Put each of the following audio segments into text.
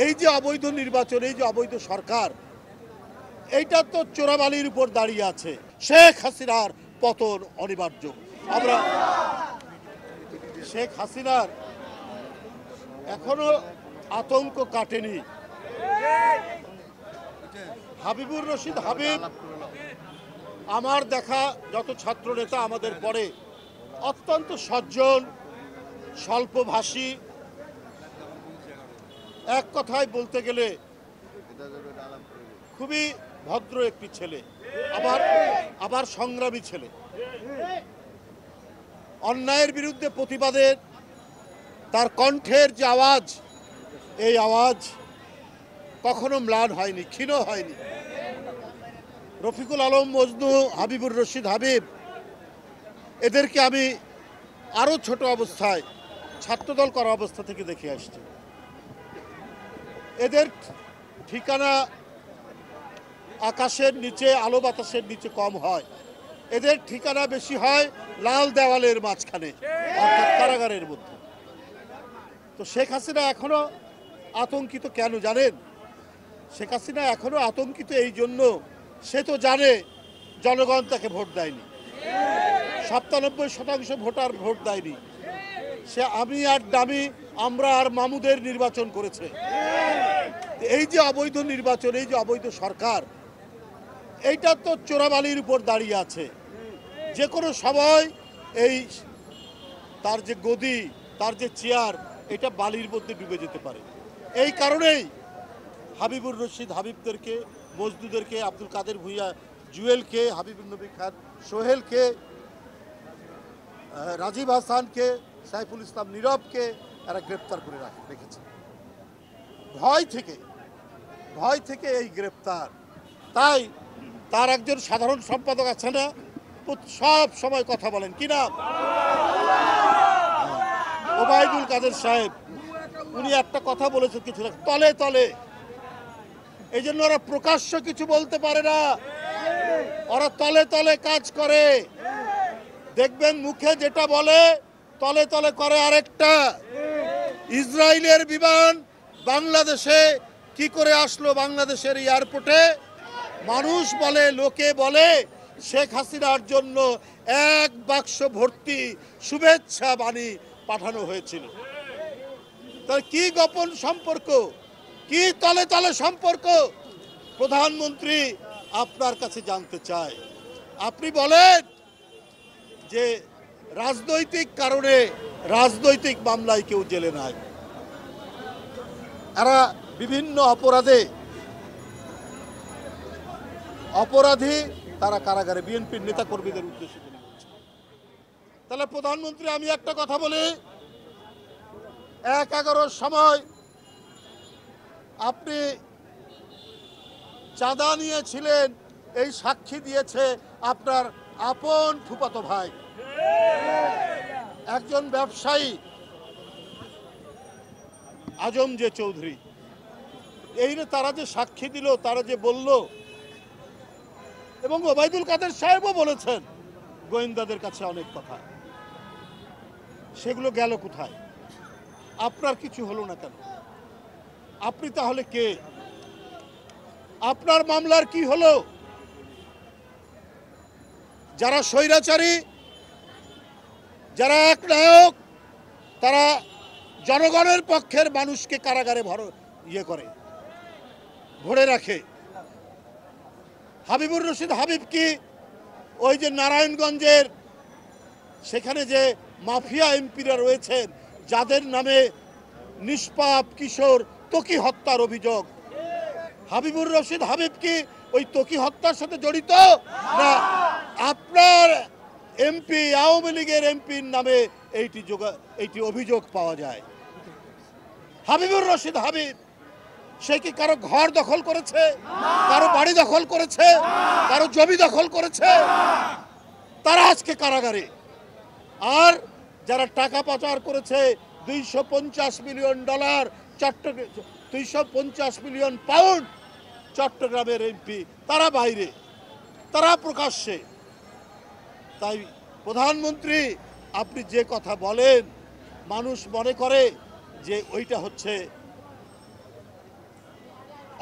এই যে অবৈধ নির্বাচন, এই যে অবৈধ সরকার, এইটা তো চোরাবালির উপর দাঁড়িয়ে আছে। শেখ হাসিনার পতন অনিবার্য। আমরা শেখ হাসিনার এখনো আতঙ্ক কাটেনি। হাবিবুর রশিদ হাবিব আমার দেখা যত ছাত্র নেতা আমাদের পরে অত্যন্ত সজ্জন, স্বল্পভাষী, এক কথায় বলতে গেলে খুবই ভদ্র একটি ছেলে, আবার সংগ্রামী ছেলে। অন্যায়ের বিরুদ্ধে প্রতিবাদের তার কণ্ঠের যে আওয়াজ, এই আওয়াজ কখনো ম্লান হয়নি, ক্ষীণ হয়নি। রফিকুল আলম মজনু, হাবিবুর রশিদ হাবিব, এদেরকে আমি আরও ছোট অবস্থায় ছাত্রদল করা অবস্থা থেকে দেখে আসছি। এদের ঠিকানা আকাশের নিচে, আলো বাতাসের নিচে কম হয়। এদের ঠিকানা বেশি হয় লাল দেওয়ালের মাঝখানে, অর্থাৎ কারাগারের মধ্যে। তো শেখ হাসিনা এখনো আতঙ্কিত কেন জানেন? শেখ হাসিনা এখনো আতঙ্কিত এই জন্য, সে তো জানে জনগণ তাকে ভোট দেয়নি, 97% ভোটার ভোট দেয়নি। সে আমি আর ডামি, আমরা আর মামুদের নির্বাচন করেছে। এই যে অবৈধ নির্বাচন, এই যে অবৈধ সরকার, এইটা তো চোরাবালির উপর দাঁড়িয়ে আছে। যে কোনো সময় এই তার যে গদি, তার যে চেয়ার, এটা বালির মধ্যে ডুবে যেতে পারে। এই কারণেই হাবিবুর রশিদ হাবিবদেরকে, মজদুদেরকে, আব্দুল কাদের ভূঁইয়া জুয়েলকে, হাবিবুর নবী খান সোহেলকে, রাজীব হাসানকে, সাইফুল ইসলাম নীরবকে এরা গ্রেপ্তার করে রেখেছে। ভয় থেকে এই গ্রেপ্তার। তাই তার একজন সাধারণ সম্পাদক আছে না, সব সময় কথা বলেন, কি নাম? ওবায়দুল কাদের সাহেব। উনি একটা কথা বলেছেন কিছু তলে তলে, এই জন্য ওরা প্রকাশ্য কিছু বলতে পারে না, ওরা তলে তলে কাজ করে। দেখবেন মুখে যেটা বলে তলে তলে করে আরেকটা। ইসরায়েলের বিমান বাংলাদেশে কি করে আসলো? বাংলাদেশের এয়ারপোর্টে মানুষ বলে, লোকে বলে শেখ হাসিনার জন্য 1 বাক্স ভর্তি শুভেচ্ছা বাণী পাঠানো হয়েছিল। তার কি গোপন সম্পর্ক, কি তলে তলে সম্পর্ক? প্রধানমন্ত্রী আপনার কাছে জানতে চায়। আপনি বলেন যে রাজনৈতিক কারণে, রাজনৈতিক মামলায় কেউ জেলে নাই, এরা বিভিন্ন অপরাধী, তারা কারাগারে, বিএনপির নেতা কর্মীদের উদ্দেশ্যে করে বলছে। তাহলে প্রধানমন্ত্রী, আমি একটা কথা বলি, 1-11-র সময় আপনি চাঁদা নিয়েছিলেন, এই সাক্ষী দিয়েছে আপনার আপন ফুফাতো ভাই, একজন ব্যবসায়ী আজম যে চৌধুরী। এই তারা যে সাক্ষী দিল, তারা যে বলল, এবং ওবায়দুল কাদের সাহেবও বলেছেন গোয়েন্দাদের কাছে অনেক কথা, সেগুলো গেল কোথায়? আপনার কিছু হলো না কেন? আপনি তাহলে কে? আপনার মামলার কি হলো? যারা স্বৈরাচারী, যারা একনায়ক, তারা জনগণের পক্ষের মানুষকে কারাগারে ভরে রাখে। হাবিবুর রশিদ হাবিব কি ওই যে নারায়ণগঞ্জের সেখানে যে মাফিয়া এমপিরা রয়েছেন, যাদের নামে নিষ্পাপ কিশোর ত্বকী হত্যার অভিযোগ, হাবিবুর রশিদ হাবিব কি ওই ত্বকী হত্যার সাথে জড়িত? না, আপনার এমপি, আওয়ামী লীগের এমপির নামে এইটি অভিযোগ পাওয়া যায়। হাবিবুর রশিদ হাবিব সে কি কারো ঘর দখল করেছে, কারো বাড়ি দখল করেছে, কারো জমি দখল করেছে? তারা আজকে কারাগারে। আর যারা টাকা পাচার করেছে, 250 মিলিয়ন ডলার, 250 মিলিয়ন পাউন্ড, চট্টগ্রামের এমপি, তারা বাইরে, তারা প্রকাশ্যে। তাই প্রধানমন্ত্রী, আপনি যে কথা বলেন, মানুষ মনে করে যে ওইটা হচ্ছে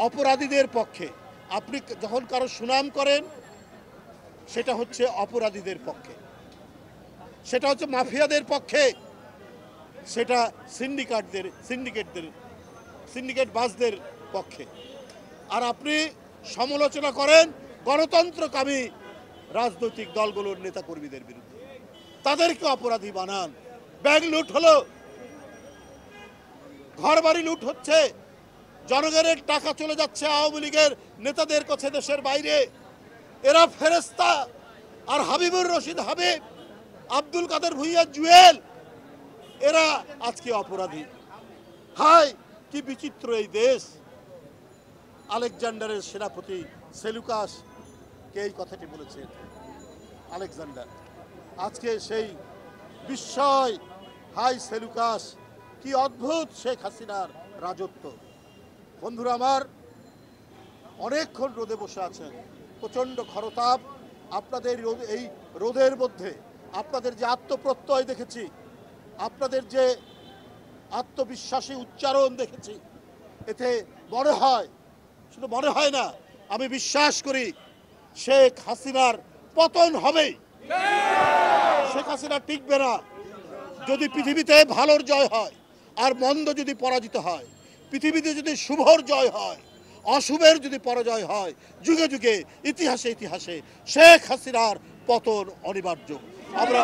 অপরাধীদের পক্ষে। আপনি যখন কারো সুনাম করেন সেটা হচ্ছে অপরাধীদের পক্ষে, সেটা হচ্ছে মাফিয়াদের পক্ষে, সেটা সিন্ডিকেটবাজদের পক্ষে। আর আপনি সমালোচনা করেন গণতন্ত্রকামী রাজনৈতিক দলগুলোর নেতাকর্মীদের বিরুদ্ধে, তাদেরকে অপরাধী বানান। ব্যাংক লুট হলো, ঘরবাড়ি লুট হচ্ছে, জনগণের টাকা চলে যাচ্ছে আওয়ামী লীগের নেতাদের কাছে দেশের বাইরে। এরা ফেরেস্তা। আর হাবিবুর রশিদ হাবিব, আব্দুল কাদের ভুঁইয়া জুয়েল, এরা আজকে অপরাধী। হায় কি বিচিত্র এই দেশ। আলেকজান্ডারের সেনাপতি সেলুকাস কে এই কথাটি বলেছেন, আলেকজান্ডার। আজকে সেই বিস্ময়, হাই সেলুকাস, কি অদ্ভুত শেখ হাসিনার রাজত্ব। বন্ধুরা আমার, অনেকক্ষণ রোদে বসে আছেন, প্রচণ্ড খরতাপ। আপনাদের এই রোদের মধ্যে আপনাদের যে আত্মপ্রত্যয় দেখেছি, আপনাদের যে আত্মবিশ্বাসী উচ্চারণ দেখেছি, এতে মনে হয়, শুধু মনে হয় না, আমি বিশ্বাস করি শেখ হাসিনার পতন হবেই। শেখ হাসিনা টিকবে না। যদি পৃথিবীতে ভালোর জয় হয় আর মন্দ যদি পরাজিত হয়, পৃথিবীতে যদি শুভর জয় হয়, অশুভের যদি পরাজয় হয়, যুগে যুগে ইতিহাসে ইতিহাসে শেখ হাসিনার পতন অনিবার্য। আমরা